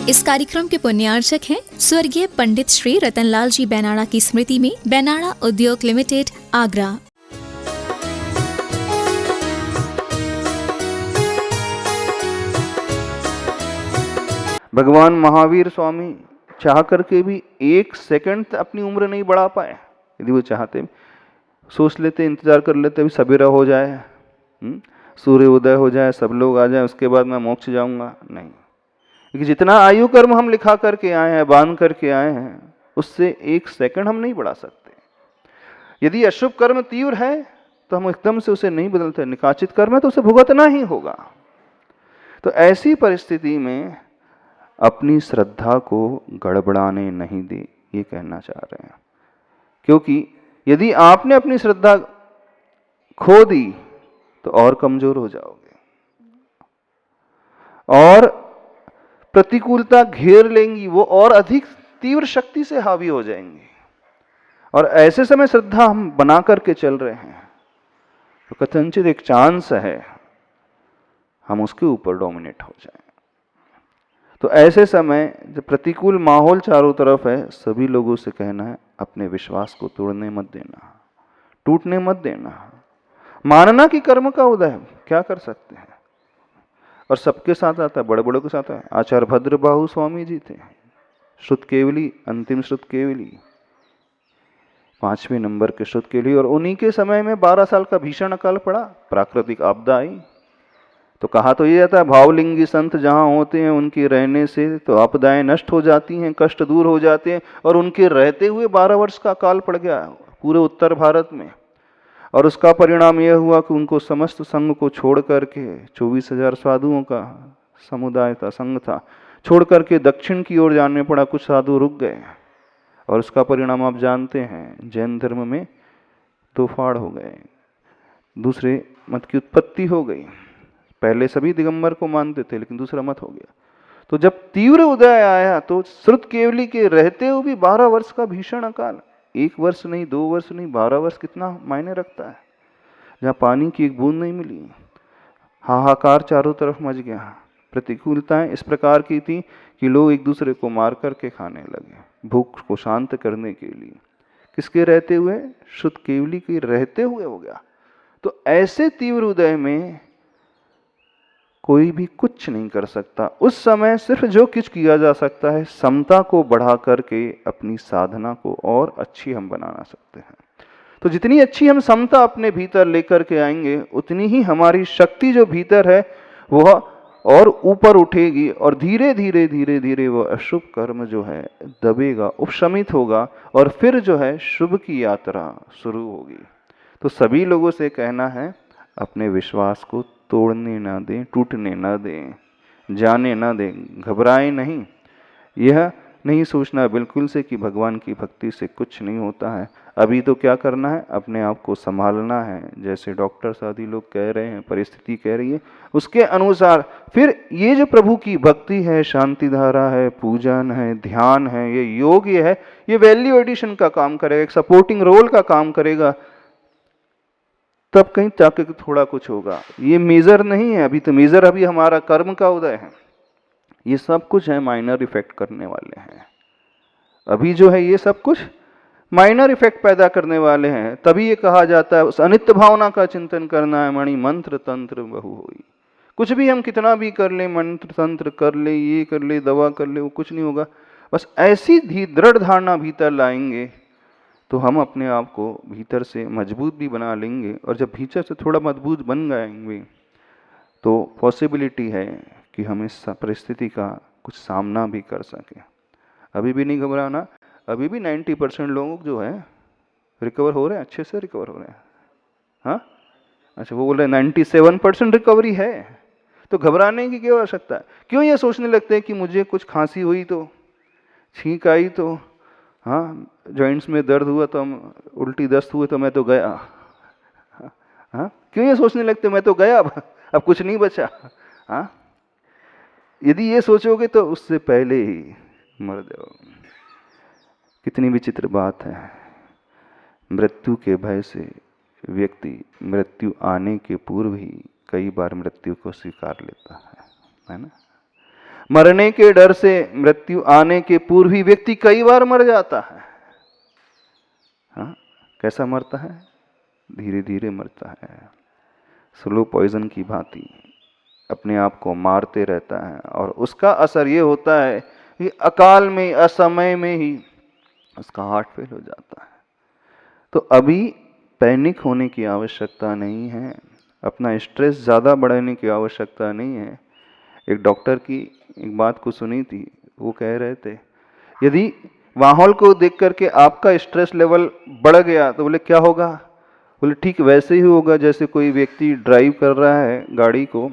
इस कार्यक्रम के पुण्यार्चक हैं स्वर्गीय पंडित श्री रतनलाल जी बैनाड़ा की स्मृति में बैनाड़ा उद्योग लिमिटेड, आगरा। भगवान महावीर स्वामी चाह करके भी 1 सेकंड अपनी उम्र नहीं बढ़ा पाए। यदि वो चाहते, सोच लेते, इंतजार कर लेते अभी सवेरा हो जाए, सूर्य उदय हो जाए, सब लोग आ जाए, उसके बाद मैं मोक्ष जाऊंगा। नहीं, क्योंकि जितना आयु कर्म हम लिखा करके आए हैं, बांध करके आए हैं, उससे 1 सेकंड हम नहीं बढ़ा सकते। यदि अशुभ कर्म तीव्र है तो हम एकदम से उसे नहीं बदलते, निकाचित कर्म है तो उसे भुगतना ही होगा। तो ऐसी परिस्थिति में अपनी श्रद्धा को गड़बड़ाने नहीं दे, ये कहना चाह रहे हैं। क्योंकि यदि आपने अपनी श्रद्धा खो दी तो और कमजोर हो जाओगे और प्रतिकूलता घेर लेंगी, वो और अधिक तीव्र शक्ति से हावी हो जाएंगी। और ऐसे समय श्रद्धा हम बना करके चल रहे हैं तो कथनचित एक चांस है हम उसके ऊपर डोमिनेट हो जाएं। तो ऐसे समय जब प्रतिकूल माहौल चारों तरफ है, सभी लोगों से कहना है अपने विश्वास को तोड़ने मत देना, टूटने मत देना, मानना कि कर्म का उदय है, क्या कर सकते हैं। और सबके साथ आता है, बड़े बड़ों के साथ है। आचार्य भद्रबाहु स्वामी जी थे, श्रुत केवली, अंतिम श्रुत केवली, 5वें नंबर के श्रुत केवली। और उन्हीं के समय में 12 साल का भीषण अकाल पड़ा, प्राकृतिक आपदा आई। तो कहा तो ये जाता है भावलिंगी संत जहां होते हैं उनके रहने से तो आपदाएं नष्ट हो जाती हैं, कष्ट दूर हो जाते हैं। और उनके रहते हुए 12 वर्ष का अकाल पड़ गया पूरे उत्तर भारत में। और उसका परिणाम यह हुआ कि उनको समस्त संघ को छोड़ करके, 24,000 साधुओं का समुदाय था, संघ था, छोड़ करके दक्षिण की ओर जाने पड़ा। कुछ साधु रुक गए और उसका परिणाम आप जानते हैं, जैन धर्म में 2 फाड़ हो गए, दूसरे मत की उत्पत्ति हो गई। पहले सभी दिगंबर को मानते थे लेकिन दूसरा मत हो गया। तो जब तीव्र उदय आया तो श्रुत केवली के रहते हुए भी 12 वर्ष का भीषण अकाल, 1 वर्ष नहीं, 2 वर्ष नहीं, 12 वर्ष कितना मायने रखता है। जहाँ पानी की एक बूंद नहीं मिली, हाहाकार चारों तरफ मच गया। प्रतिकूलताएं इस प्रकार की थी कि लोग एक दूसरे को मार करके खाने लगे, भूख को शांत करने के लिए। किसके रहते हुए? श्रुत केवली के रहते हुए हो गया। तो ऐसे तीव्र उदय में कोई भी कुछ नहीं कर सकता। उस समय सिर्फ जो कुछ किया जा सकता है, समता को बढ़ा करके अपनी साधना को और अच्छी हम बना सकते हैं। तो जितनी अच्छी हम समता अपने भीतर लेकर के आएंगे, उतनी ही हमारी शक्ति जो भीतर है वह और ऊपर उठेगी और धीरे धीरे धीरे धीरे वह अशुभ कर्म जो है दबेगा, उपशमित होगा और फिर जो है शुभ की यात्रा शुरू होगी। तो सभी लोगों से कहना है अपने विश्वास को तोड़ने ना दें, टूटने ना दें, जाने ना दें, घबराएं नहीं। यह नहीं सोचना बिल्कुल से कि भगवान की भक्ति से कुछ नहीं होता है। अभी तो क्या करना है, अपने आप को संभालना है। जैसे डॉक्टर आदि लोग कह रहे हैं, परिस्थिति कह रही है, उसके अनुसार फिर ये जो प्रभु की भक्ति है, शांति धारा है, पूजन है, ध्यान है, ये योग है, ये वैल्यू एडिशन का काम करेगा, एक सपोर्टिंग रोल का काम करेगा। तब कहीं जाके थोड़ा कुछ होगा। ये मेजर नहीं है, अभी तो मेजर अभी हमारा कर्म का उदय है। ये सब कुछ है माइनर इफेक्ट करने वाले हैं। अभी जो है ये सब कुछ माइनर इफेक्ट पैदा करने वाले हैं। तभी ये कहा जाता है उस अनित्य भावना का चिंतन करना है, मणि मंत्र तंत्र बहु होई। कुछ भी हम कितना भी कर ले, मंत्र तंत्र कर ले, ये कर ले, दवा कर ले, वो कुछ नहीं होगा। बस ऐसी दृढ़ धारणा भीतर लाएंगे तो हम अपने आप को भीतर से मजबूत भी बना लेंगे। और जब भीतर से थोड़ा मजबूत बन जाएंगे तो पॉसिबिलिटी है कि हम इस परिस्थिति का कुछ सामना भी कर सकें। अभी भी नहीं घबराना। अभी भी 90% लोग जो है रिकवर हो रहे हैं, अच्छे से रिकवर हो रहे हैं। हाँ, अच्छा, वो बोल रहे हैं 97% रिकवरी है। तो घबराने की क्या आवश्यकता है? क्यों ये सोचने लगते हैं कि मुझे कुछ खांसी हुई तो, छींक आई तो, हाँ, जॉइंट्स में दर्द हुआ तो, हम उल्टी दस्त हुए तो मैं तो गया। हाँ, क्यों ये सोचने लगते मैं तो गया, अब कुछ नहीं बचा। हाँ, यदि ये सोचोगे तो उससे पहले ही मर जाओगे। कितनी विचित्र बात है, मृत्यु के भय से व्यक्ति मृत्यु आने के पूर्व ही कई बार मृत्यु को स्वीकार लेता है ना। मरने के डर से मृत्यु आने के पूर्व ही व्यक्ति कई बार मर जाता है। हाँ, कैसा मरता है? धीरे धीरे मरता है, स्लो पॉइजन की भांति अपने आप को मारते रहता है, और उसका असर ये होता है कि अकाल में, असमय में ही उसका हार्ट फेल हो जाता है। तो अभी पैनिक होने की आवश्यकता नहीं है, अपना स्ट्रेस ज़्यादा बढ़ाने की आवश्यकता नहीं है। एक डॉक्टर की एक बात को सुनी थी, वो कह रहे थे यदि माहौल को देख करके आपका स्ट्रेस लेवल बढ़ गया तो बोले क्या होगा? बोले ठीक वैसे ही होगा जैसे कोई व्यक्ति ड्राइव कर रहा है गाड़ी को,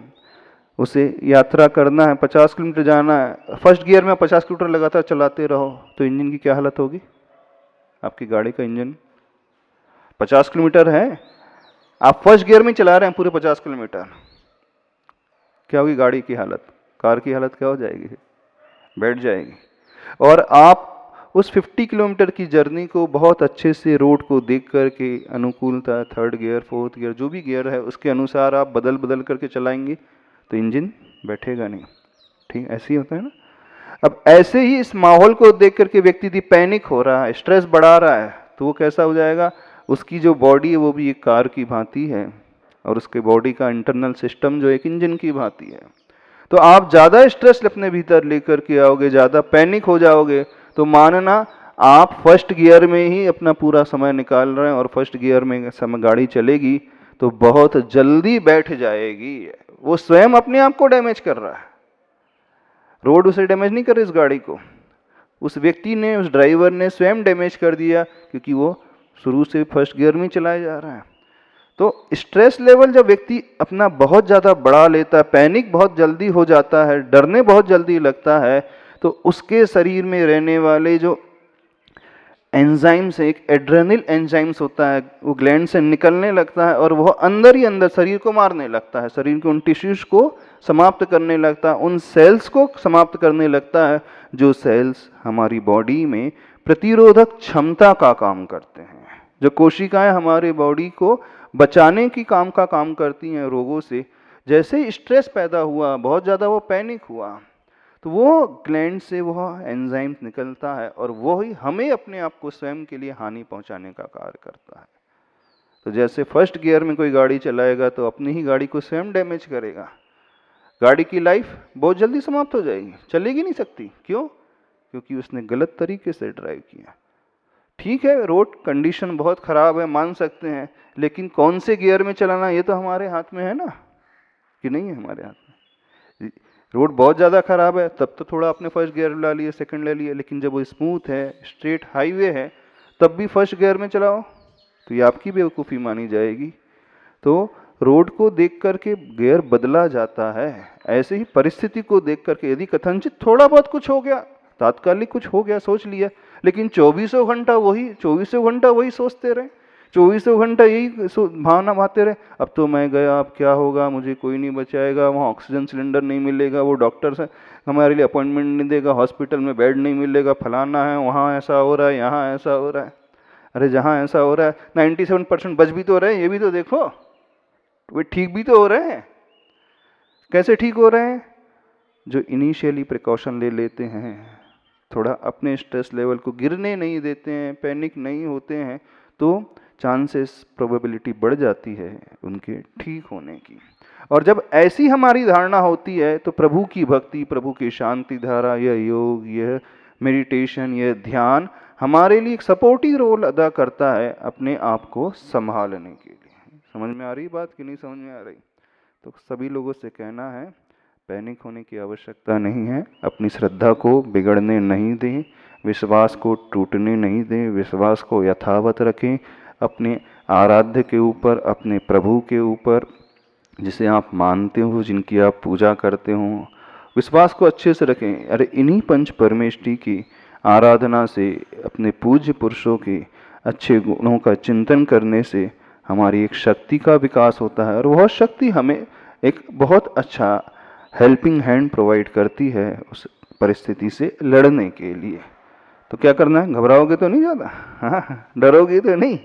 उसे यात्रा करना है, 50 किलोमीटर जाना है, फर्स्ट गियर में 50 किलोमीटर लगातार चलाते रहो तो इंजन की क्या हालत होगी? आपकी गाड़ी का इंजन 50 किलोमीटर है, आप फर्स्ट गियर में चला रहे हैं पूरे 50 किलोमीटर, क्या होगी गाड़ी की हालत? कार की हालत क्या हो जाएगी? बैठ जाएगी। और आप उस 50 किलोमीटर की जर्नी को बहुत अच्छे से रोड को देख करके अनुकूलता, थर्ड गियर, फोर्थ गियर, जो भी गियर है उसके अनुसार आप बदल बदल करके चलाएंगे तो इंजन बैठेगा नहीं। ठीक ऐसे ही होता है ना। अब ऐसे ही इस माहौल को देख करके व्यक्ति यदि पैनिक हो रहा है, स्ट्रेस बढ़ा रहा है, तो वो कैसा हो जाएगा? उसकी जो बॉडी है वो भी एक कार की भांति है, और उसके बॉडी का इंटरनल सिस्टम जो एक इंजन की भांति है। तो आप ज़्यादा स्ट्रेस अपने भीतर लेकर के आओगे, ज़्यादा पैनिक हो जाओगे, तो मानना आप फर्स्ट गियर में ही अपना पूरा समय निकाल रहे हैं, और फर्स्ट गियर में समय गाड़ी चलेगी तो बहुत जल्दी बैठ जाएगी। वो स्वयं अपने आप को डैमेज कर रहा है, रोड उसे डैमेज नहीं कर रही इस गाड़ी को, उस व्यक्ति ने, उस ड्राइवर ने स्वयं डैमेज कर दिया, क्योंकि वो शुरू से फर्स्ट गियर में चलाया जा रहा है। तो स्ट्रेस लेवल जब व्यक्ति अपना बहुत ज़्यादा बढ़ा लेता है, पैनिक बहुत जल्दी हो जाता है, डरने बहुत जल्दी लगता है, तो उसके शरीर में रहने वाले जो एंजाइम्स, एक एड्रेनल एंजाइम्स होता है, वो ग्लैंड से निकलने लगता है, और वह अंदर ही अंदर शरीर को मारने लगता है, शरीर के उन टिश्यूज को समाप्त करने लगता है, उन सेल्स को समाप्त करने लगता है जो सेल्स हमारी बॉडी में प्रतिरोधक क्षमता का काम करते हैं, जो कोशिकाएं हमारे बॉडी को बचाने की काम करती हैं रोगों से। जैसे ही स्ट्रेस पैदा हुआ, बहुत ज़्यादा वो पैनिक हुआ, तो वो ग्लैंड से वह एंजाइम निकलता है, और वो ही हमें अपने आप को स्वयं के लिए हानि पहुंचाने का कार्य करता है। तो जैसे फर्स्ट गियर में कोई गाड़ी चलाएगा तो अपनी ही गाड़ी को स्वयं डैमेज करेगा, गाड़ी की लाइफ बहुत जल्दी समाप्त हो जाएगी, चलेगी नहीं सकती। क्यों? क्योंकि उसने गलत तरीके से ड्राइव किया। ठीक है, रोड कंडीशन बहुत ख़राब है, मान सकते हैं, लेकिन कौन से गियर में चलाना ये तो हमारे हाथ में है ना, कि नहीं है हमारे हाथ में। रोड बहुत ज़्यादा ख़राब है तब तो थोड़ा आपने फर्स्ट गियर ला लिया, सेकंड ले लिया, लेकिन जब वो स्मूथ है, स्ट्रेट हाईवे है, तब भी फर्स्ट गियर में चलाओ तो ये आपकी बेवकूफ़ी मानी जाएगी। तो रोड को देख करके गियर बदला जाता है। ऐसे ही परिस्थिति को देख करके यदि कथनचित थोड़ा बहुत कुछ हो गया, तात्कालिक कुछ हो गया, सोच लिया, लेकिन 24 घंटा वही सोचते रहे, 24 घंटा यही भावना भाते रहे, अब तो मैं गया, अब क्या होगा, मुझे कोई नहीं बचाएगा, वहाँ ऑक्सीजन सिलेंडर नहीं मिलेगा, वो डॉक्टर से हमारे लिए अपॉइंटमेंट नहीं देगा, हॉस्पिटल में बेड नहीं मिलेगा, फलाना है, वहाँ ऐसा हो रहा है, यहाँ ऐसा हो रहा है। अरे जहाँ ऐसा हो रहा है 97% बच भी तो रहे हैं, ये भी तो देखो, वे ठीक भी तो हो रहे हैं। कैसे ठीक हो रहे हैं? जो इनिशियली प्रिकॉशन ले लेते हैं, थोड़ा अपने स्ट्रेस लेवल को गिरने नहीं देते हैं, पैनिक नहीं होते हैं, तो चांसेस, प्रोबेबिलिटी बढ़ जाती है उनके ठीक होने की। और जब ऐसी हमारी धारणा होती है तो प्रभु की भक्ति, प्रभु की शांति धारा, यह योग, यह मेडिटेशन, यह ध्यान हमारे लिए एक सपोर्टिव रोल अदा करता है अपने आप को संभालने के लिए। समझ में आ रही बात कि नहीं समझ में आ रही? तो सभी लोगों से कहना है, पैनिक होने की आवश्यकता नहीं है, अपनी श्रद्धा को बिगड़ने नहीं दें, विश्वास को टूटने नहीं दें, विश्वास को यथावत रखें अपने आराध्य के ऊपर, अपने प्रभु के ऊपर, जिसे आप मानते हो, जिनकी आप पूजा करते हो। विश्वास को अच्छे से रखें। अरे इन्हीं पंच परमेष्टि की आराधना से, अपने पूज्य पुरुषों के अच्छे गुणों का चिंतन करने से हमारी एक शक्ति का विकास होता है, और वह शक्ति हमें एक बहुत अच्छा हेल्पिंग हैंड प्रोवाइड करती है उस परिस्थिति से लड़ने के लिए। तो क्या करना है? घबराओगे तो नहीं ज़्यादा, हाँ, डरोगे तो नहीं।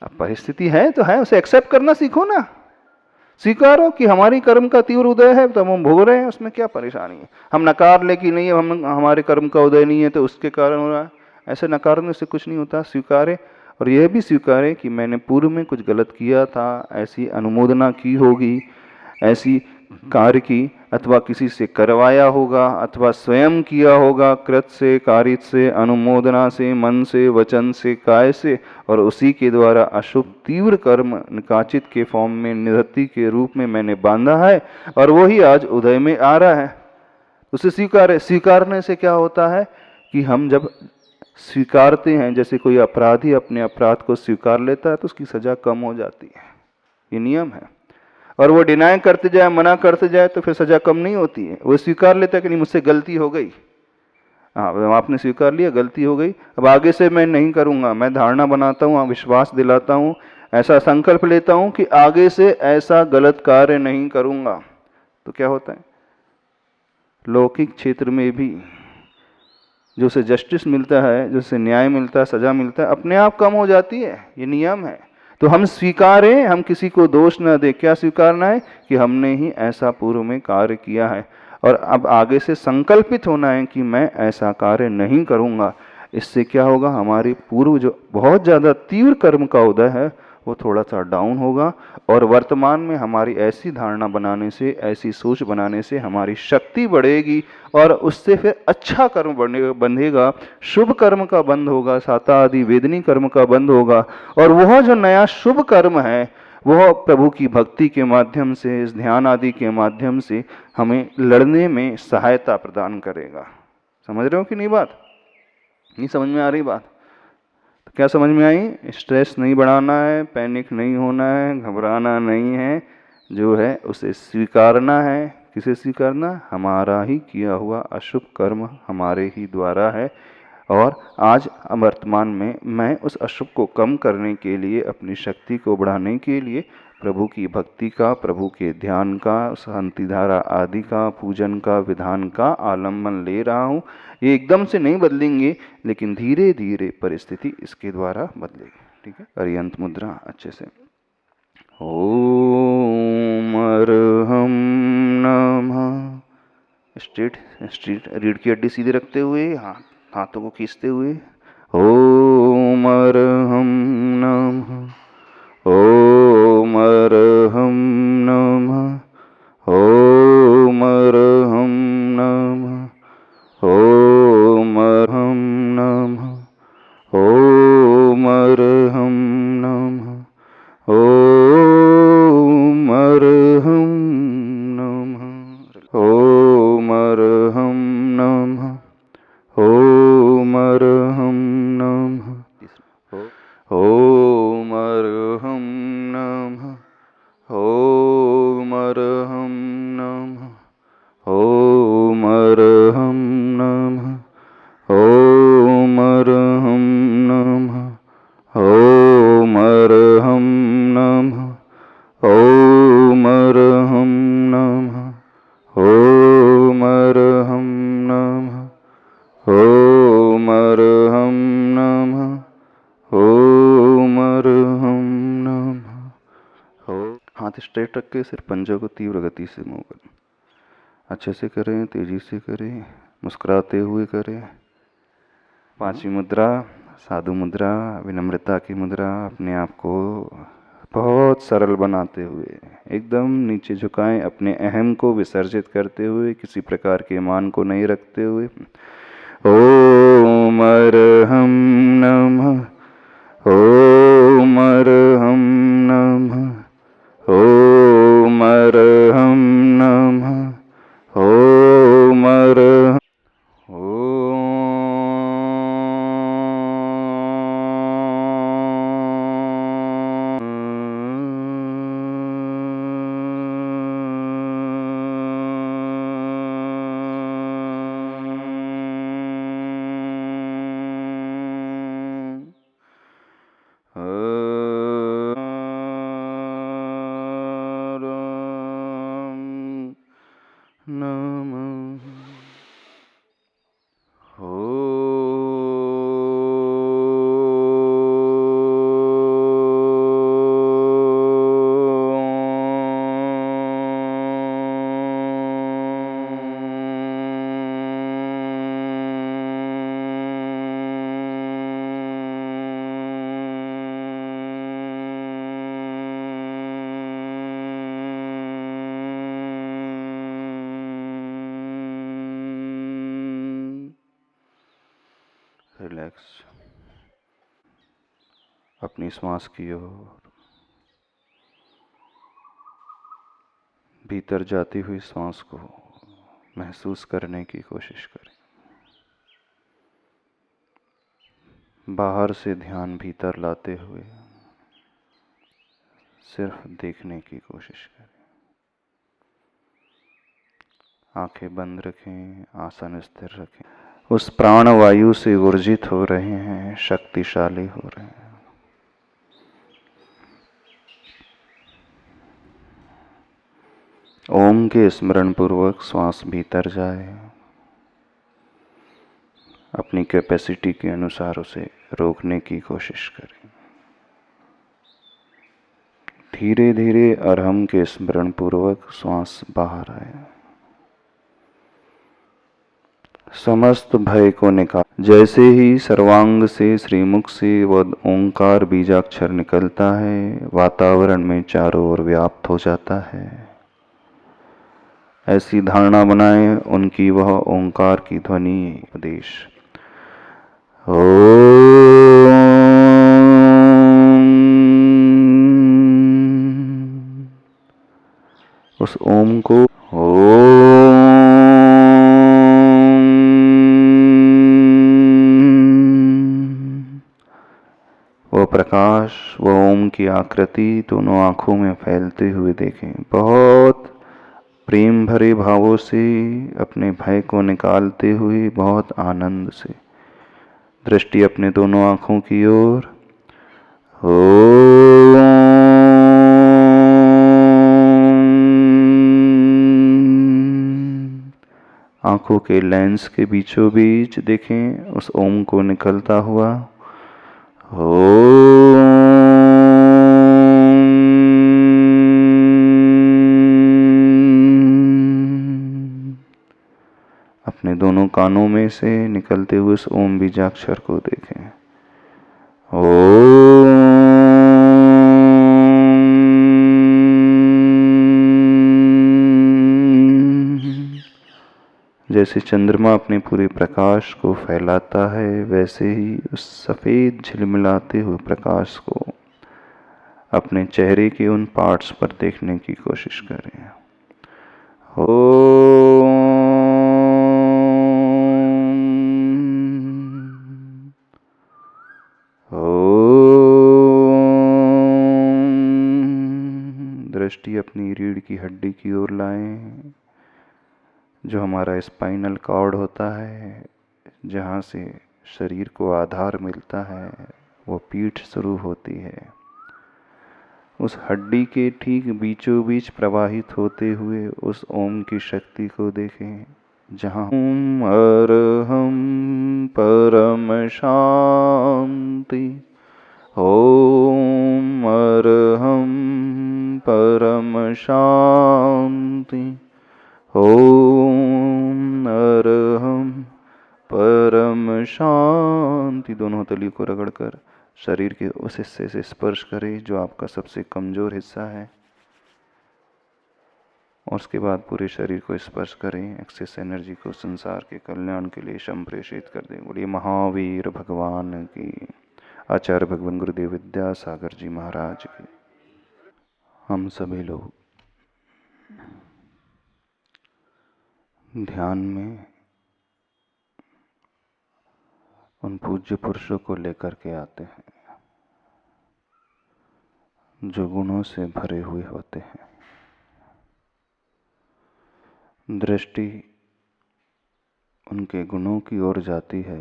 अब परिस्थिति है तो है, उसे एक्सेप्ट करना सीखो ना। स्वीकारो कि हमारी कर्म का तीव्र उदय है तो हम भोग रहे हैं, उसमें क्या परेशानी है। हम नकार ले कि नहीं हम हमारे कर्म का उदय नहीं है तो उसके कारण हो रहा है, ऐसे नकारने से कुछ नहीं होता। स्वीकारे और यह भी स्वीकारे कि मैंने पूर्व में कुछ गलत किया था, ऐसी अनुमोदना की होगी, ऐसी कार्य की अथवा किसी से करवाया होगा अथवा स्वयं किया होगा, कृत से, कारित से, अनुमोदना से, मन से, वचन से, काय से, और उसी के द्वारा अशुभ तीव्र कर्म निकाचित के फॉर्म में निधत्ति के रूप में मैंने बांधा है और वही आज उदय में आ रहा है। उसे स्वीकार, स्वीकारने से क्या होता है कि हम जब स्वीकारते हैं, जैसे कोई अपराधी अपने अपराध को स्वीकार लेता है तो उसकी सजा कम हो जाती है, ये नियम है। और वो डिनाई करते जाए, मना करते जाए तो फिर सजा कम नहीं होती है। वो स्वीकार लेता है कि नहीं मुझसे गलती हो गई, हाँ आपने स्वीकार लिया गलती हो गई, अब आगे से मैं नहीं करूँगा, मैं धारणा बनाता हूँ, विश्वास दिलाता हूँ, ऐसा संकल्प लेता हूँ कि आगे से ऐसा गलत कार्य नहीं करूँगा। तो क्या होता है, लौकिक क्षेत्र में भी जो से जस्टिस मिलता है, जो से न्याय मिलता है, सजा मिलता है, अपने आप कम हो जाती है, ये नियम है। तो हम स्वीकारें, हम किसी को दोष न दें। क्या स्वीकारना है कि हमने ही ऐसा पूर्व में कार्य किया है और अब आगे से संकल्पित होना है कि मैं ऐसा कार्य नहीं करूँगा। इससे क्या होगा, हमारे पूर्व जो बहुत ज़्यादा तीव्र कर्म का उदय है वो थोड़ा सा डाउन होगा और वर्तमान में हमारी ऐसी धारणा बनाने से, ऐसी सोच बनाने से हमारी शक्ति बढ़ेगी और उससे फिर अच्छा कर्म बंधेगा, शुभ कर्म का बंध होगा, साता आदि वेदनी कर्म का बंध होगा और वह जो नया शुभ कर्म है वह प्रभु की भक्ति के माध्यम से, इस ध्यान आदि के माध्यम से हमें लड़ने में सहायता प्रदान करेगा। समझ रहे हो कि नहीं बात? नहीं समझ में आ रही बात? तो क्या समझ में आई? स्ट्रेस नहीं बढ़ाना है, पैनिक नहीं होना है, घबराना नहीं है, जो है उसे स्वीकारना है। किसे स्वीकारना? हमारा ही किया हुआ अशुभ कर्म हमारे ही द्वारा है और आज वर्तमान में मैं उस अशुभ को कम करने के लिए, अपनी शक्ति को बढ़ाने के लिए प्रभु की भक्ति का, प्रभु के ध्यान का, शांति धारा आदि का, पूजन का, विधान का आलम्बन ले रहा हूँ। ये एकदम से नहीं बदलेंगे लेकिन धीरे धीरे परिस्थिति इसके द्वारा बदलेगी। ठीक है, अरियंत मुद्रा अच्छे से। ओम अर्हम नमः। स्ट्रेट स्ट्रेट रीढ़ की हड्डी सीधे रखते हुए, हाथों को खींचते हुए। ओम अर्हम नमः। ओम अर्हम नमः। ओम अर्हम नमः। ओम अर्हम नमः। ओम अर्हम नमः। ओम अर्हम नमः। ओम अर्हम नमः। ओम अर्हम नमः। ओम अर्हम नमः। ओम अर्हम नमः। ओम अर्हम नमः। ओम अर्हम नमः। ओम अर्हम नमः। ओम अर्हम नमः। ओम अर्हम नमः। ओम अर्हम नमः। ओम अर्हम नमः। हाथ स्ट्रेट रख के सिर पंजों को तीव्र गति से मूव करें। अच्छे से करें, तेजी से करें, मुस्कुराते हुए करें। पांचवी मुद्रा साधु मुद्रा, विनम्रता की मुद्रा। अपने आप को बहुत सरल बनाते हुए एकदम नीचे झुकाएं, अपने अहम को विसर्जित करते हुए, किसी प्रकार के मान को नहीं रखते हुए। ओम अर्हम नमः। ओम अर्हम नमः। ओम अर्हम नमः। ओम अर्हम। रिलैक्स अपनी श्वास की ओर भीतर जाती हुई सांस को महसूस करने की कोशिश करें। बाहर से ध्यान भीतर लाते हुए सिर्फ देखने की कोशिश करें। आंखें बंद रखें, आसन स्थिर रखें। उस प्राण वायु से ऊर्जित हो रहे हैं, शक्तिशाली हो रहे हैं। ओम के स्मरण पूर्वक श्वास भीतर जाए। अपनी कैपेसिटी के अनुसार उसे रोकने की कोशिश करें। धीरे धीरे अरहम के स्मरण पूर्वक श्वास बाहर आए। समस्त भय को निकाल। जैसे ही सर्वांग से, श्रीमुख से वह ओंकार बीजाक्षर निकलता है, वातावरण में चारों ओर व्याप्त हो जाता है। ऐसी धारणा बनाएं उनकी वह ओंकार की ध्वनि उपदेश। उस ओम को वो प्रकाश, वो ओम की आकृति दोनों आंखों में फैलते हुए देखें। बहुत प्रेम भरे भावों से अपने भय को निकालते हुए बहुत आनंद से दृष्टि अपने दोनों आंखों की ओर। आंखों के लेंस के बीचों बीच देखें उस ओम को निकलता हुआ। अपने दोनों कानों में से निकलते हुए उस ओम बीजाक्षर को देखें। जैसे चंद्रमा अपने पूरे प्रकाश को फैलाता है, वैसे ही उस सफेद झिलमिलाते हुए प्रकाश को अपने चेहरे के उन पार्ट्स पर देखने की कोशिश करें। दृष्टि अपनी रीढ़ की हड्डी की ओर लाएं, जो हमारा स्पाइनल कॉर्ड होता है, जहाँ से शरीर को आधार मिलता है, वो पीठ शुरू होती है। उस हड्डी के ठीक बीचों बीच प्रवाहित होते हुए उस ओम की शक्ति को देखें, जहाँ ओम अरहम परम शांति, ओम अरहम परम शांति, ओम अरहम परम शांति। दोनों तली को रगड़कर शरीर के उस हिस्से से स्पर्श करें जो आपका सबसे कमजोर हिस्सा है, और उसके बाद पूरे शरीर को स्पर्श करें। एक्सेस एनर्जी को संसार के कल्याण के लिए संप्रेषित कर दें। बोलिए महावीर भगवान की, आचार्य भगवान गुरुदेव विद्यासागर जी महाराज की। हम सभी लोग ध्यान में उन पूज्य पुरुषों को लेकर के आते हैं जो गुणों से भरे हुए होते हैं। दृष्टि उनके गुणों की ओर जाती है।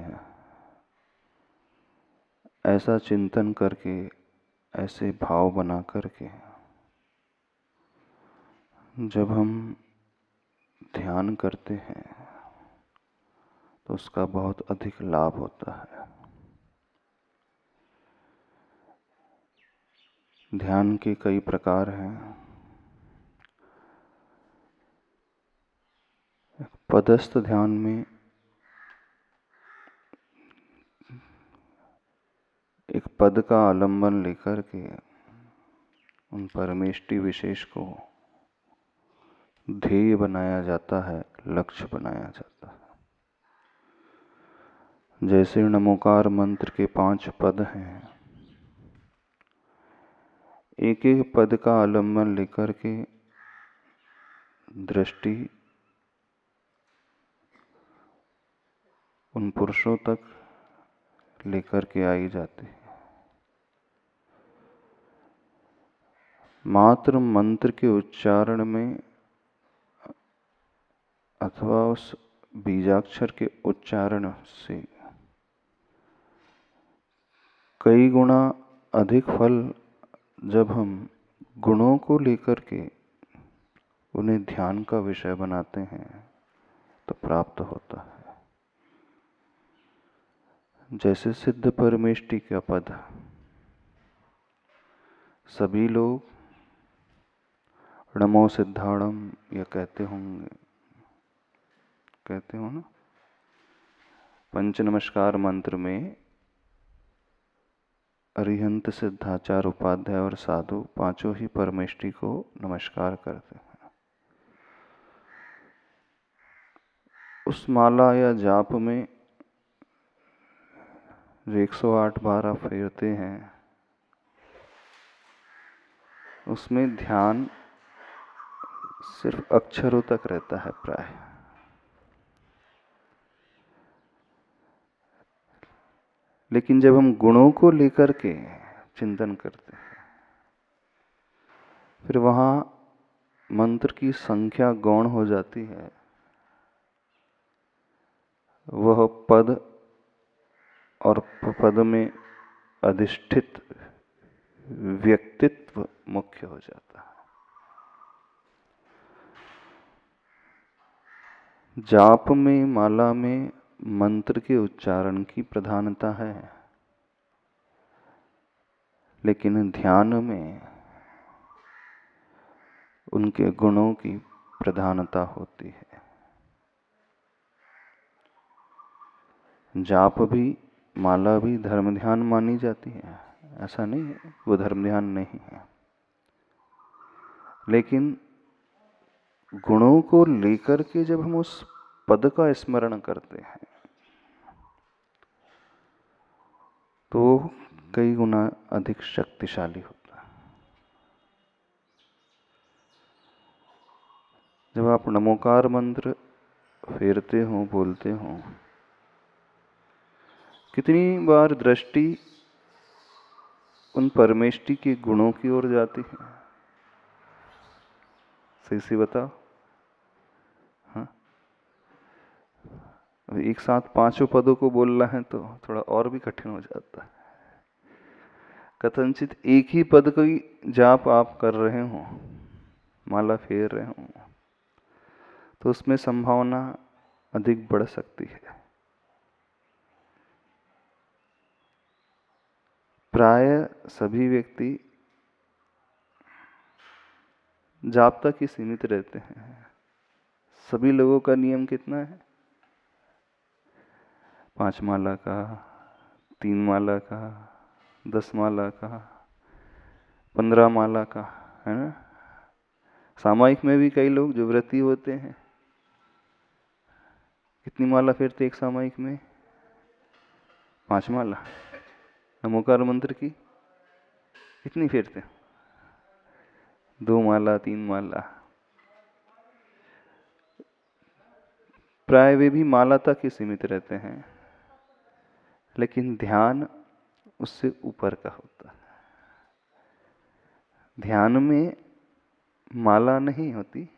ऐसा चिंतन करके, ऐसे भाव बना करके जब हम ध्यान करते हैं तो उसका बहुत अधिक लाभ होता है। ध्यान के कई प्रकार हैं। पदस्थ ध्यान में एक पद का आलंबन लेकर के उन परमेष्टि विशेष को ध्येय बनाया जाता है, लक्ष्य बनाया जाता है। जैसे नमोकार मंत्र के 5 पद हैं, एक एक पद का आलम्बन लेकर के दृष्टि उन पुरुषों तक लेकर के आई जाती है। मात्र मंत्र के उच्चारण में अथवा उस बीजाक्षर के उच्चारण से कई गुना अधिक फल जब हम गुणों को लेकर के उन्हें ध्यान का विषय बनाते हैं तो प्राप्त होता है। जैसे सिद्ध परमेष्टि का पद सभी लोग नमो सिद्धाणम या कहते होंगे, कहते हो ना। पंच नमस्कार मंत्र में अरिहंत, सिद्धाचार्य, उपाध्याय और साधु पांचों ही परमेष्टि को नमस्कार करते हैं। उस माला या जाप में जो 108 बार आप फेरते हैं, उसमें ध्यान सिर्फ अक्षरों तक रहता है प्राय। लेकिन जब हम गुणों को लेकर के चिंतन करते हैं, फिर वहां मंत्र की संख्या गौण हो जाती है। वह पद और पद में अधिष्ठित व्यक्तित्व मुख्य हो जाता है। जाप में, माला में मंत्र के उच्चारण की प्रधानता है, लेकिन ध्यान में उनके गुणों की प्रधानता होती है। जाप भी, माला भी धर्म ध्यान मानी जाती है, ऐसा नहीं है वो धर्म ध्यान नहीं है, लेकिन गुणों को लेकर के जब हम उस पद का स्मरण करते हैं तो कई गुना अधिक शक्तिशाली होता है। जब आप नमोकार मंत्र फेरते हो, बोलते हो, कितनी बार दृष्टि उन परमेष्टि के गुणों की ओर जाती है? सही से बताओ। हाँ, एक साथ पांचों पदों को बोलना है तो थोड़ा और भी कठिन हो जाता है। कथनचित एक ही पद की जाप आप कर रहे हो, माला फेर रहे हो, तो उसमें संभावना अधिक बढ़ सकती है। प्राय सभी व्यक्ति जाप तक ही सीमित रहते हैं। सभी लोगों का नियम कितना है? 5 माला का, 3 माला का, 10 माला का, 15 माला का, है ना। सामायिक में भी कई लोग जो व्रती होते हैं, कितनी माला फेरते एक सामायिक में? 5 माला। नमोकार मंत्र की कितनी फेरते? 2 माला, 3 माला। प्राय वे भी माला तक ही सीमित रहते हैं, लेकिन ध्यान उससे ऊपर का होता है। ध्यान में माला नहीं होती,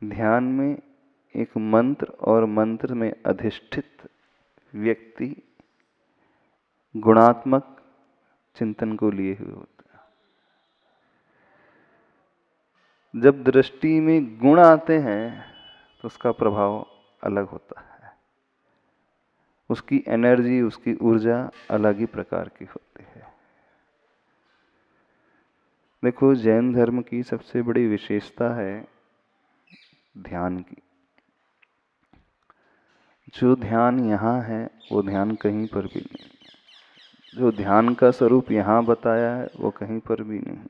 ध्यान में एक मंत्र और मंत्र में अधिष्ठित व्यक्ति गुणात्मक चिंतन को लिए हुए होता है। जब दृष्टि में गुण आते हैं तो उसका प्रभाव अलग होता है, उसकी एनर्जी, उसकी ऊर्जा अलग ही प्रकार की होती है। देखो, जैन धर्म की सबसे बड़ी विशेषता है ध्यान की। जो ध्यान यहाँ है वो ध्यान कहीं पर भी नहीं। जो ध्यान का स्वरूप यहाँ बताया है वो कहीं पर भी नहीं।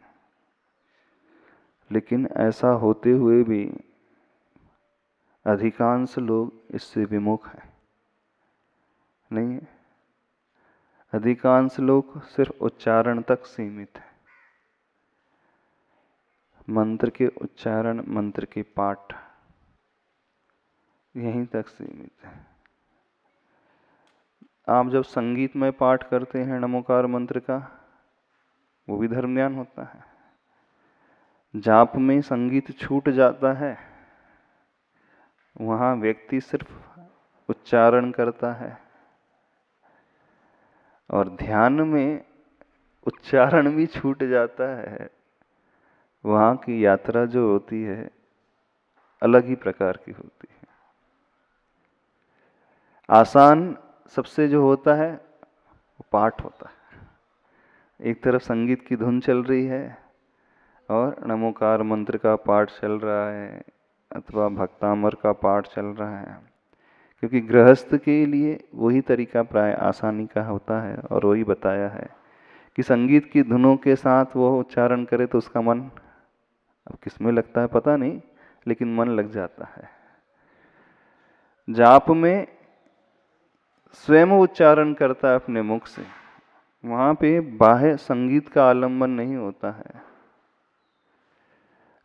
लेकिन ऐसा होते हुए भी अधिकांश लोग इससे विमुख हैं। नहीं है। अधिकांश लोग सिर्फ उच्चारण तक सीमित है, मंत्र के उच्चारण, मंत्र के पाठ, यहीं तक सीमित है। आप जब संगीत में पाठ करते हैं नमोकार मंत्र का, वो भी धर्म ज्ञान होता है। जाप में संगीत छूट जाता है, वहां व्यक्ति सिर्फ उच्चारण करता है। और ध्यान में उच्चारण भी छूट जाता है, वहां की यात्रा जो होती है अलग ही प्रकार की होती है। आसान सबसे जो होता है वो पाठ होता है। एक तरफ संगीत की धुन चल रही है और नमोकार मंत्र का पाठ चल रहा है अथवा भक्तामर का पाठ चल रहा है, क्योंकि गृहस्थ के लिए वही तरीका प्राय आसानी का होता है। और वही बताया है कि संगीत की धुनों के साथ वो उच्चारण करे तो उसका मन, अब किसमें लगता है पता नहीं, लेकिन मन लग जाता है। जाप में स्वयं उच्चारण करता है अपने मुख से, वहां पे बाह्य संगीत का आलंबन नहीं होता है।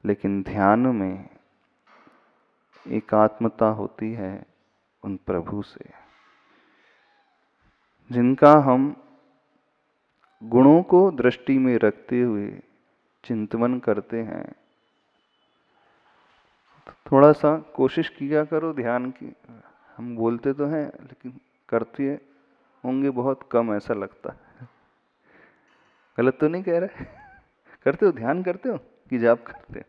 लेकिन ध्यान में एकात्मता होती है उन प्रभु से, जिनका हम गुणों को दृष्टि में रखते हुए चिंतन करते हैं। तो थोड़ा सा कोशिश किया करो ध्यान की। हम बोलते तो हैं लेकिन करते होंगे बहुत कम, ऐसा लगता है। गलत तो नहीं कह रहे? करते हो, ध्यान करते हो कि जाप करते हो?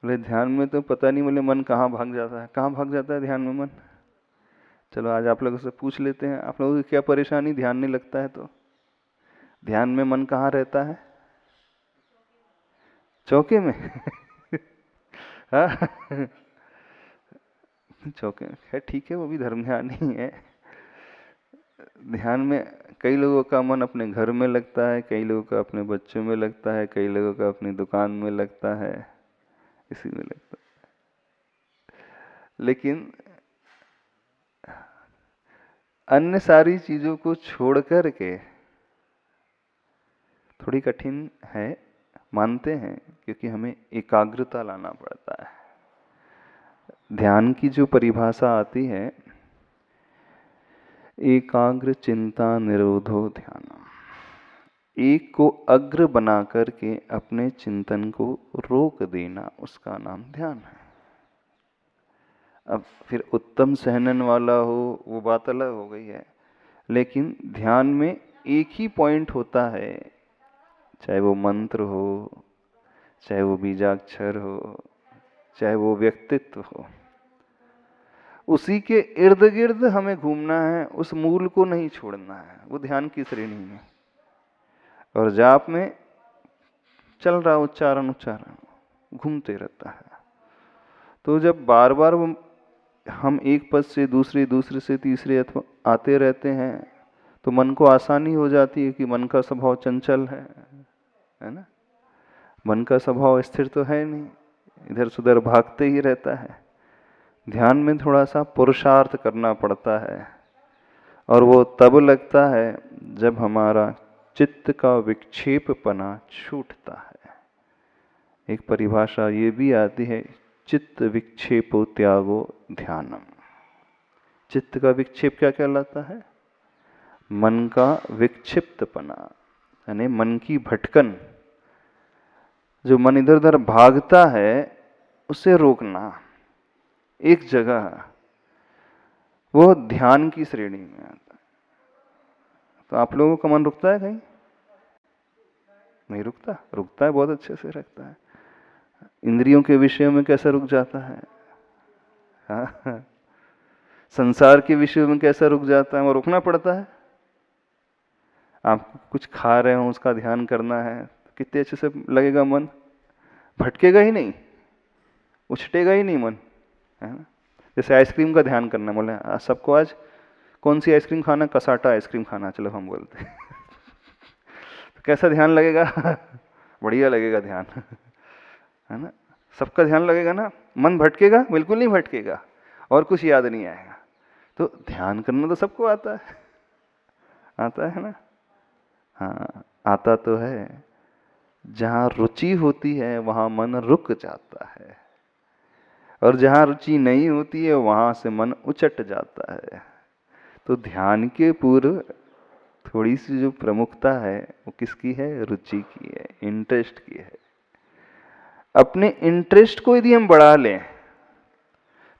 बोले ध्यान में तो पता नहीं, बोले मन कहाँ भाग जाता है। कहाँ भाग जाता है ध्यान में मन? चलो आज आप लोगों से पूछ लेते हैं, आप लोगों की क्या परेशानी, ध्यान नहीं लगता है तो? ध्यान में मन कहाँ रहता है? चौके में। हाँ, चौके में है, ठीक है, वो भी धर्म ध्यान ही है। ध्यान में कई लोगों का मन अपने घर में लगता है, कई लोगों का अपने बच्चों में लगता है, कई लोगों का अपनी दुकान में लगता है, इसी में लगता है। लेकिन अन्य सारी चीजों को छोड़ कर के, थोड़ी कठिन है मानते हैं, क्योंकि हमें एकाग्रता लाना पड़ता है। ध्यान की जो परिभाषा आती है, एकाग्र चिंता निरोधो ध्यानम, एक को अग्र बना करके अपने चिंतन को रोक देना, उसका नाम ध्यान है। अब फिर उत्तम सहनन वाला हो, वो बात अलग हो गई है। लेकिन ध्यान में एक ही पॉइंट होता है, चाहे वो मंत्र हो, चाहे वो बीजाक्षर हो, चाहे वो व्यक्तित्व हो, उसी के इर्द गिर्द हमें घूमना है, उस मूल को नहीं छोड़ना है। वो ध्यान की श्रेणी में। और जाप में चल रहा उच्चारण घूमते रहता है। तो जब बार बार हम एक पद से दूसरे, दूसरे से तीसरे अथवा आते रहते हैं, तो मन को आसानी हो जाती है कि मन का स्वभाव चंचल है ना? मन का स्वभाव स्थिर तो है नहीं, इधर से उधर भागते ही रहता है। ध्यान में थोड़ा सा पुरुषार्थ करना पड़ता है, और वो तब लगता है जब हमारा चित्त का विक्षेपपना छूटता है। एक परिभाषा ये भी आती है, चित्त विक्षेपो त्यागो ध्यानम। चित्त का विक्षेप क्या कहलाता है? मन का विक्षिप्तपना, यानी मन की भटकन, जो मन इधर उधर भागता है उसे रोकना एक जगह, वो ध्यान की श्रेणी में आता है। तो आप लोगों का मन रुकता है कहीं? नहीं रुकता? रुकता है, बहुत अच्छे से रखता है। इंद्रियों के विषयों में कैसा रुक जाता है? हाँ, संसार के विषयों में कैसा रुक जाता है? वो रुकना पड़ता है। आप कुछ खा रहे हो, उसका ध्यान करना है, तो कितने अच्छे से लगेगा मन, भटकेगा ही नहीं, उछटेगा ही नहीं मन, है ना? जैसे आइसक्रीम का ध्यान करना, बोले सबको आज कौन सी आइसक्रीम खाना? कसाटा आइसक्रीम खाना, चलो हम बोलते हैं। तो कैसा ध्यान लगेगा? बढ़िया लगेगा ध्यान, है ना? सबका ध्यान लगेगा ना? मन भटकेगा? बिल्कुल नहीं भटकेगा, और कुछ याद नहीं आएगा। तो ध्यान करना तो सबको आता है ना। हाँ, आता तो है। जहाँ रुचि होती है वहाँ मन रुक जाता है, और जहाँ रुचि नहीं होती है वहाँ से मन उचट जाता है। तो ध्यान के पूर्व थोड़ी सी जो प्रमुखता है वो किसकी है? रुचि की है, इंटरेस्ट की है। अपने इंटरेस्ट को यदि हम बढ़ा लें,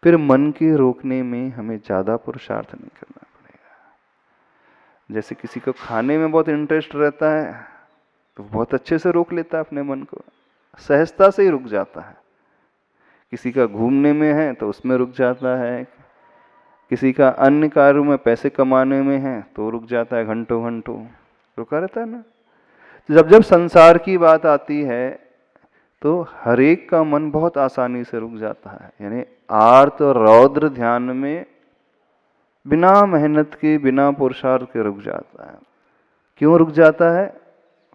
फिर मन के रोकने में हमें ज़्यादा पुरुषार्थ नहीं करना पड़ेगा। जैसे किसी को खाने में बहुत इंटरेस्ट रहता है तो बहुत अच्छे से रोक लेता है अपने मन को, सहजता से ही रुक जाता है। किसी का घूमने में है तो उसमें रुक जाता है, किसी का अन्य कार्यों में पैसे कमाने में है तो रुक जाता है, घंटों घंटों रुका रहता है ना। जब जब संसार की बात आती है तो हर एक का मन बहुत आसानी से रुक जाता है। यानी आर्त और रौद्र ध्यान में बिना मेहनत के, बिना पुरुषार्थ के रुक जाता है। क्यों रुक जाता है?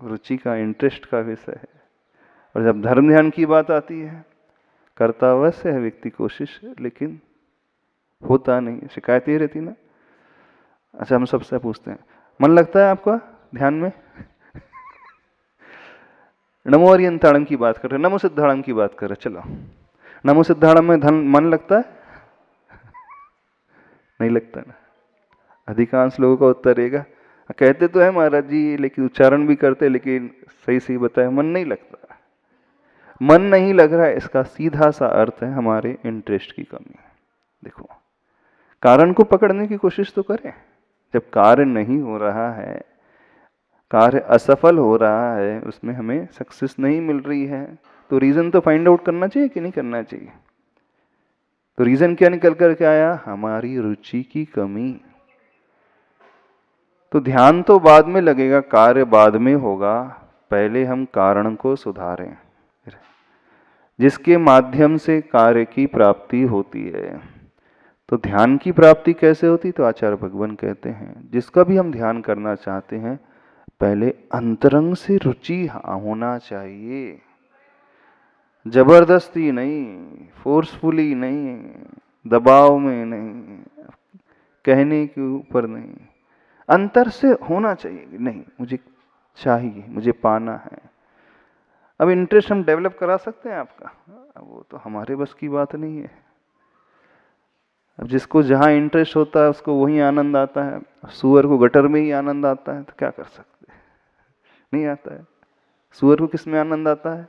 रुचि का, इंटरेस्ट का विषय है। और जब धर्म ध्यान की बात आती है, करता अवश्य है व्यक्ति कोशिश, लेकिन होता नहीं, शिकायत ये रहती ना। अच्छा, हम सबसे पूछते हैं, मन लगता है आपका ध्यान में? नमो अरियंताणम की बात कर रहे, नमो सिद्धाणम की बात कर रहे, चलो नमो सिद्धाणम में मन लगता है? नहीं लगता ना। अधिकांश लोगों का उत्तर रहेगा, कहते तो है महाराज जी, लेकिन उच्चारण भी करते, लेकिन सही सही बताए मन नहीं लगता। मन नहीं लग रहा है, इसका सीधा सा अर्थ है हमारे इंटरेस्ट की कमी। देखो, कारण को पकड़ने की कोशिश तो करें। जब कार्य नहीं हो रहा है, कार्य असफल हो रहा है, उसमें हमें सक्सेस नहीं मिल रही है, तो रीजन तो फाइंड आउट करना चाहिए कि नहीं करना चाहिए? तो रीजन क्या निकल कर के आया? हमारी रुचि की कमी। तो ध्यान तो बाद में लगेगा, कार्य बाद में होगा, पहले हम कारण को सुधारें, जिसके माध्यम से कार्य की प्राप्ति होती है। तो ध्यान की प्राप्ति कैसे होती? तो आचार्य भगवान कहते हैं, जिसका भी हम ध्यान करना चाहते हैं, पहले अंतरंग से रुचि होना चाहिए। जबरदस्ती नहीं, फोर्सफुली नहीं, दबाव में नहीं, कहने के ऊपर नहीं, अंतर से होना चाहिए। नहीं, मुझे चाहिए, मुझे पाना है। अब इंटरेस्ट हम डेवलप करा सकते हैं आपका, वो तो हमारे बस की बात नहीं है। अब जिसको जहाँ इंटरेस्ट होता है उसको वहीं आनंद आता है। सुअर को गटर में ही आनंद आता है, तो क्या कर सकते हैं? नहीं आता है। सुअर को किस में आनंद आता है?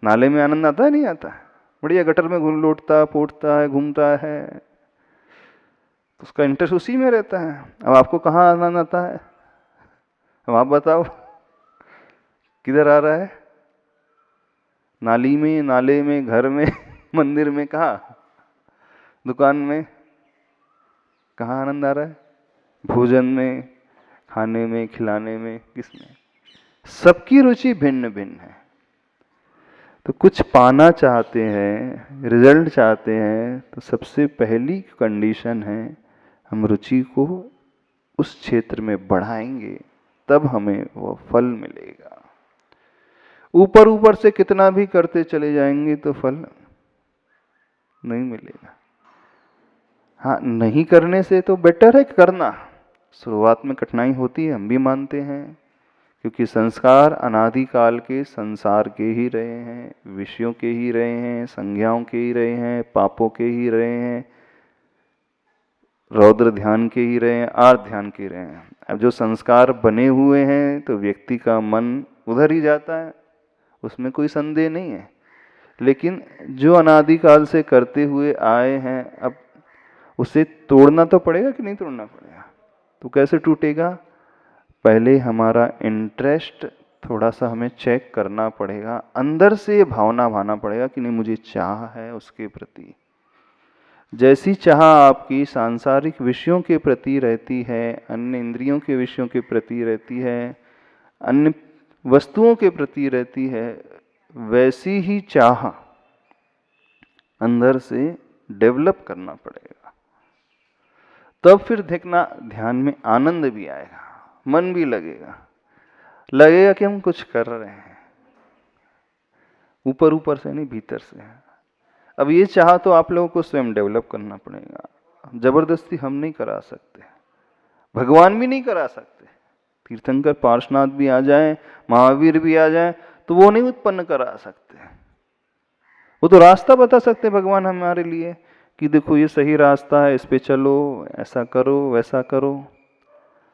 नाले में आनंद आता है? नहीं आता है। बढ़िया गटर में घूम लौटता पोटता है, घूमता है, तो उसका इंटरेस्ट उसी में रहता है। अब आपको कहाँ आनंद आता है? अब आप बताओ, किधर आ रहा है? नाली में, नाले में, घर में, मंदिर में, कहाँ? दुकान में? कहाँ आनंद आ रहा है? भोजन में, खाने में, खिलाने में, किसमें? सबकी रुचि भिन्न भिन्न है। तो कुछ पाना चाहते हैं, रिजल्ट चाहते हैं, तो सबसे पहली कंडीशन है हम रुचि को उस क्षेत्र में बढ़ाएंगे, तब हमें वो फल मिलेगा। ऊपर ऊपर से कितना भी करते चले जाएंगे तो फल नहीं मिलेगा। हाँ, नहीं करने से तो बेटर है करना। शुरुआत में कठिनाई होती है, हम भी मानते हैं, क्योंकि संस्कार अनादिकाल के संसार के ही रहे हैं, विषयों के ही रहे हैं, संज्ञाओं के ही रहे हैं, पापों के ही रहे हैं, रौद्र ध्यान के ही रहे हैं, आर्त ध्यान के रहे हैं। अब जो संस्कार बने हुए हैं तो व्यक्ति का मन उधर ही जाता है, उसमें कोई संदेह नहीं है। लेकिन जो अनादिकाल से करते हुए आए हैं, अब उसे तोड़ना तो पड़ेगा कि नहीं तोड़ना पड़ेगा? तो कैसे टूटेगा? पहले हमारा इंटरेस्ट थोड़ा सा हमें चेक करना पड़ेगा, अंदर से भावना भाना पड़ेगा कि नहीं मुझे चाह है उसके प्रति। जैसी चाह आपकी सांसारिक विषयों के प्रति रहती है, अन्य इंद्रियों के विषयों के प्रति रहती है, अन्य वस्तुओं के प्रति रहती है, वैसी ही चाह अंदर से डेवलप करना पड़ेगा। तब फिर देखना ध्यान में आनंद भी आएगा, मन भी लगेगा कि हम कुछ कर रहे हैं, ऊपर ऊपर से नहीं, भीतर से। अब ये चाह तो आप लोगों को स्वयं डेवलप करना पड़ेगा। जबरदस्ती हम नहीं करा सकते, भगवान भी नहीं करा सकते। तीर्थंकर पार्श्वनाथ भी आ जाएं, महावीर भी आ जाएं, तो वो नहीं उत्पन्न करा सकते। वो तो रास्ता बता सकते भगवान हमारे लिए कि देखो ये सही रास्ता है, इस पे चलो, ऐसा करो वैसा करो,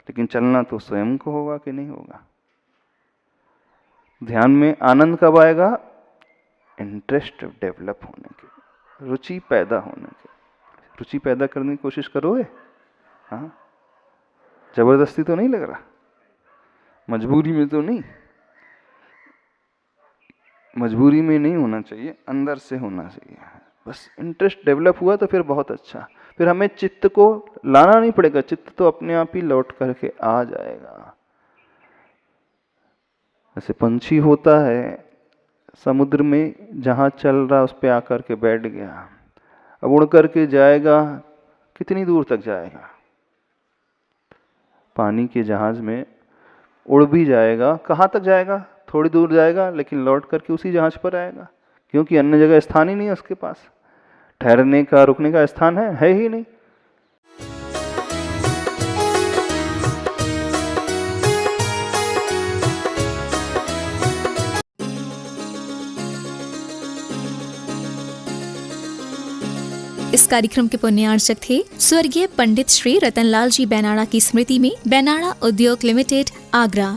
लेकिन चलना तो स्वयं को होगा कि नहीं होगा। ध्यान में आनंद कब आएगा? इंटरेस्ट डेवलप होने के, रुचि पैदा होने के। रुचि पैदा करने की कोशिश करोगे? हाँ, जबरदस्ती तो नहीं लग रहा, मजबूरी में तो नहीं। मजबूरी में नहीं होना चाहिए, अंदर से होना चाहिए। बस इंटरेस्ट डेवलप हुआ तो फिर बहुत अच्छा। फिर हमें चित्त को लाना नहीं पड़ेगा, चित्त तो अपने आप ही लौट करके आ जाएगा। जैसे पंछी होता है समुद्र में, जहाँ चल रहा उस पे आकर के बैठ गया, अब उड़ करके जाएगा, कितनी दूर तक जाएगा? पानी के जहाज में उड़ भी जाएगा, कहाँ तक जाएगा? थोड़ी दूर जाएगा, लेकिन लौट करके उसी जहाज पर आएगा, क्योंकि अन्य जगह स्थान ही नहीं है उसके पास। ठहरने का, रुकने का स्थान है ही नहीं। इस कार्यक्रम के पुण्यार्चक थे स्वर्गीय पंडित श्री रतनलाल जी बैनाड़ा की स्मृति में बैनाड़ा उद्योग लिमिटेड, आगरा।